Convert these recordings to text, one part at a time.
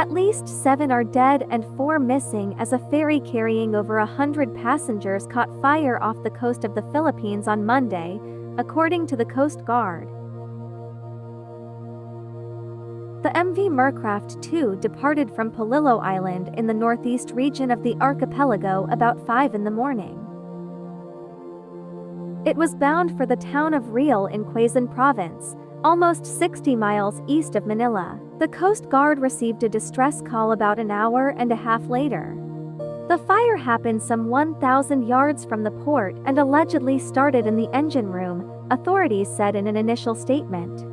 At least 7 are dead and 4 missing as a ferry carrying over 100 passengers caught fire off the coast of the Philippines on Monday, according to the Coast Guard. The MV Mercraft 2 departed from Polillo Island in the northeast region of the archipelago about 5 in the morning. It was bound for the town of Real in Quezon Province, almost 60 miles east of Manila. The Coast Guard received a distress call about an hour and a half later. The fire happened some 1,000 yards from the port and allegedly started in the engine room, authorities said in an initial statement.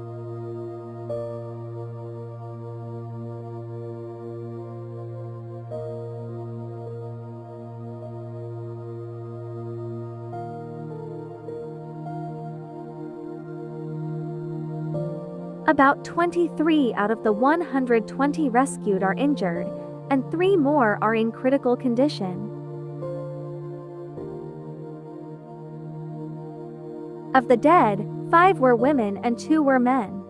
About 23 out of the 120 rescued are injured, and 3 more are in critical condition. Of the dead, 5 were women and 2 were men.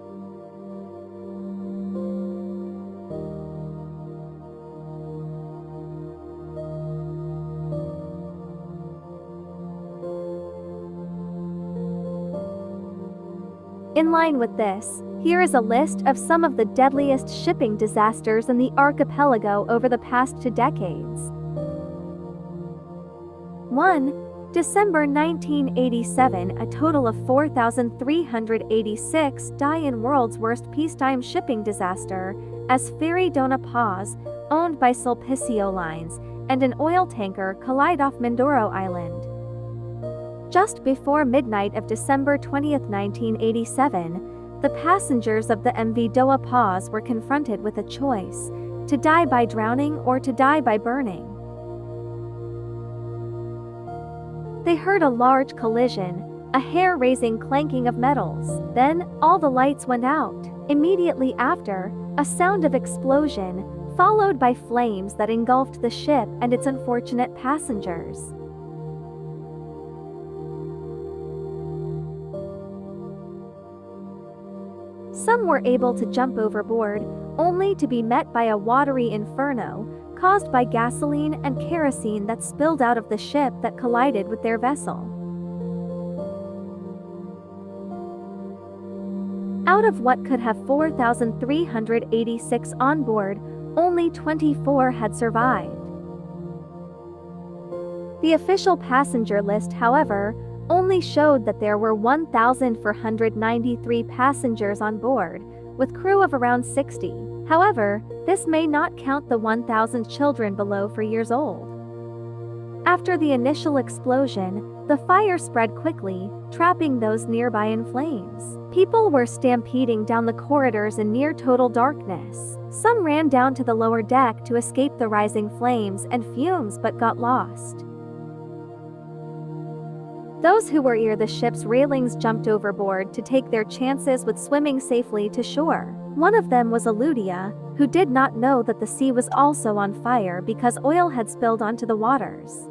In line with this, here is a list of some of the deadliest shipping disasters in the archipelago over the past 2 decades. 1. December 1987, a total of 4,386 die in world's worst peacetime shipping disaster, as ferry Dona, owned by Sulpicio Lines, and an oil tanker collide off Mindoro Island. Just before midnight of December 20, 1987, the passengers of the MV Dona were confronted with a choice: to die by drowning or to die by burning. They heard a large collision, a hair-raising clanking of metals. Then, all the lights went out. Immediately after, a sound of explosion, followed by flames that engulfed the ship and its unfortunate passengers. Some were able to jump overboard, only to be met by a watery inferno, caused by gasoline and kerosene that spilled out of the ship that collided with their vessel. Out of what could have 4,386 on board, only 24 had survived. The official passenger list, however, only showed that there were 1,493 passengers on board, with crew of around 60. However, this may not count the 1,000 children below 4 years old. After the initial explosion, the fire spread quickly, trapping those nearby in flames. People were stampeding down the corridors in near total darkness. Some ran down to the lower deck to escape the rising flames and fumes but got lost. Those who were near the ship's railings jumped overboard to take their chances with swimming safely to shore. One of them was Aludia, who did not know that the sea was also on fire because oil had spilled onto the waters.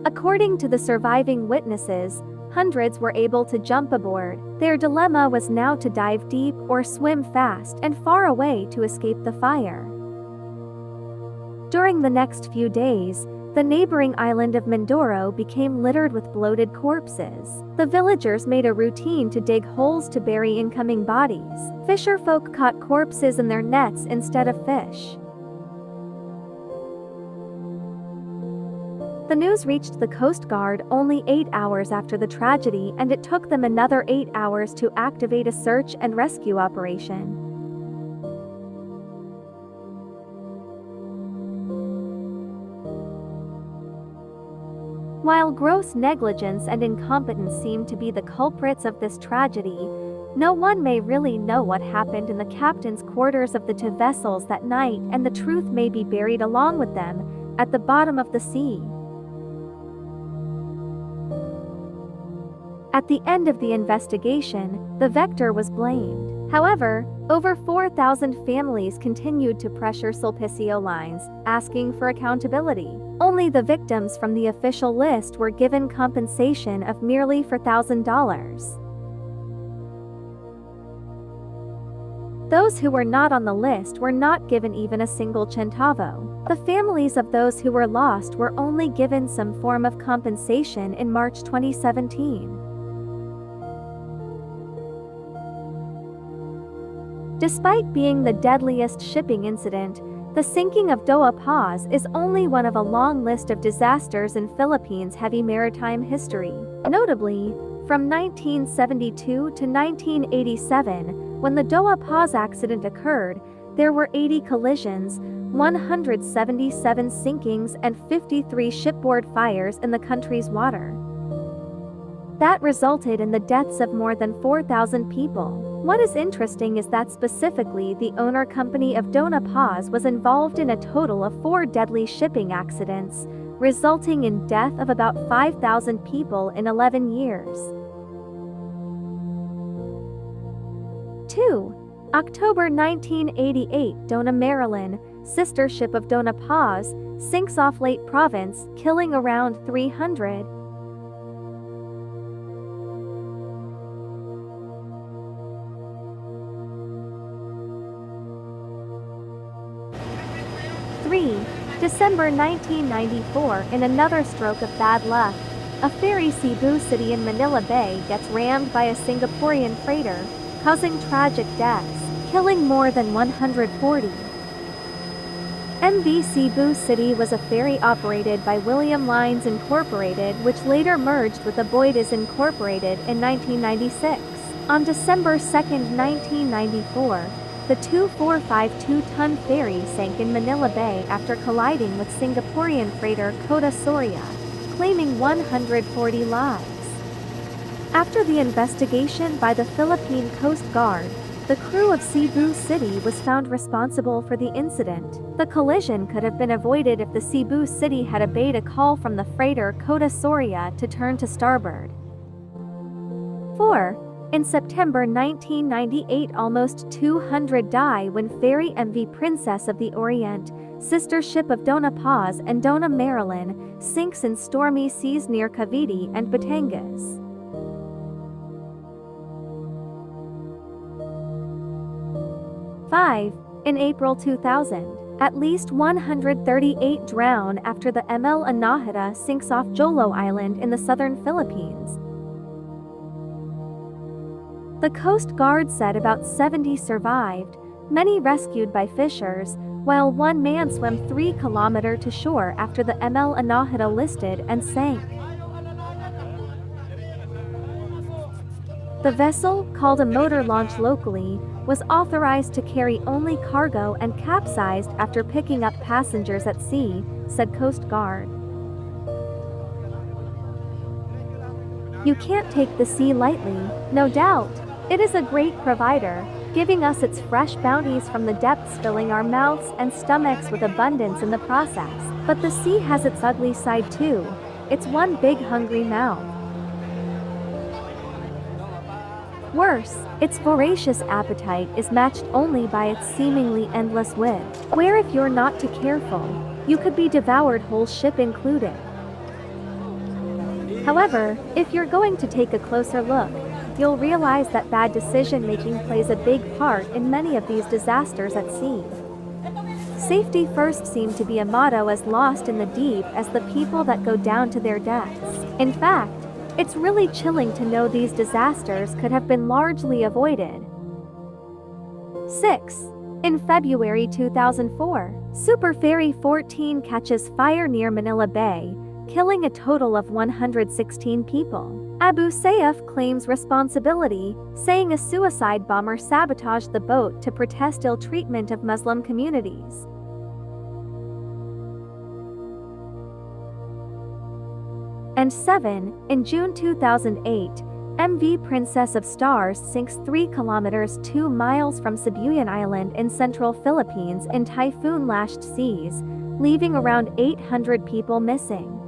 According to the surviving witnesses, hundreds were able to jump aboard. Their dilemma was now to dive deep or swim fast and far away to escape the fire. During the next few days, the neighboring island of Mindoro became littered with bloated corpses. The villagers made a routine to dig holes to bury incoming bodies. Fisherfolk caught corpses in their nets instead of fish. The news reached the Coast Guard only 8 hours after the tragedy, and it took them another 8 hours to activate a search and rescue operation. While gross negligence and incompetence seem to be the culprits of this tragedy, no one may really know what happened in the captain's quarters of the 2 vessels that night, and the truth may be buried along with them, at the bottom of the sea. At the end of the investigation, the Vector was blamed. However, over 4,000 families continued to pressure Sulpicio Lines, asking for accountability. Only the victims from the official list were given compensation of merely $4,000. Those who were not on the list were not given even a single centavo. The families of those who were lost were only given some form of compensation in March 2017. Despite being the deadliest shipping incident, the sinking of Dona is only one of a long list of disasters in Philippines' heavy maritime history. Notably, from 1972 to 1987, when the Dona accident occurred, there were 80 collisions, 177 sinkings, and 53 shipboard fires in the country's water. That resulted in the deaths of more than 4,000 people. What is interesting is that specifically the owner company of Dona was involved in a total of 4 deadly shipping accidents, resulting in death of about 5,000 people in 11 years. 2. October 1988, Dona, Maryland, sister ship of Dona sinks off Leyte Province, killing around 300. 3. December 1994, in another stroke of bad luck, a ferry Cebu City in Manila Bay gets rammed by a Singaporean freighter, causing tragic deaths, killing more than 140. MV Cebu City was a ferry operated by William Lines Incorporated, which later merged with Aboitiz Incorporated in 1996. On December 2, 1994, the 2452-ton ferry sank in Manila Bay after colliding with Singaporean freighter Kota Soria, claiming 140 lives. After the investigation by the Philippine Coast Guard, the crew of Cebu City was found responsible for the incident. The collision could have been avoided if the Cebu City had obeyed a call from the freighter Kota Soria to turn to starboard. 4. In September 1998, almost 200 die when ferry MV Princess of the Orient, sister ship of Dona and Dona, Maryland, sinks in stormy seas near Cavite and Batangas. 5. In April 2000, at least 138 drown after the ML Annahada sinks off Jolo Island in the southern Philippines. The Coast Guard said about 70 survived, many rescued by fishers, while one man swam 3 kilometers to shore after the ML Annahada listed and sank. The vessel, called a motor launch locally, was authorized to carry only cargo and capsized after picking up passengers at sea, said Coast Guard. You can't take the sea lightly, no doubt. It is a great provider, giving us its fresh bounties from the depths, filling our mouths and stomachs with abundance in the process. But the sea has its ugly side too. It's one big hungry mouth. Worse, its voracious appetite is matched only by its seemingly endless width, where if you're not too careful, you could be devoured, whole ship included. However, if you're going to take a closer look, you'll realize that bad decision-making plays a big part in many of these disasters at sea. Safety first seemed to be a motto as lost in the deep as the people that go down to their deaths. In fact, it's really chilling to know these disasters could have been largely avoided. 6. In February 2004, Superferry 14 catches fire near Manila Bay, killing a total of 116 people. Abu Sayyaf claims responsibility, saying a suicide bomber sabotaged the boat to protest ill treatment of Muslim communities. And 7. In June 2008, MV Princess of Stars sinks 3 kilometers 2 miles from Sibuyan Island in central Philippines in typhoon-lashed seas, leaving around 800 people missing.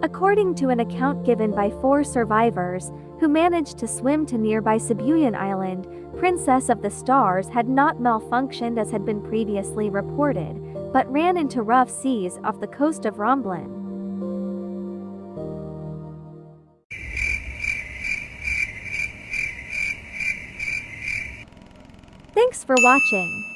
According to an account given by 4 survivors, who managed to swim to nearby Sibuyan Island, Princess of the Stars had not malfunctioned as had been previously reported, but ran into rough seas off the coast of Romblon. Thanks for watching.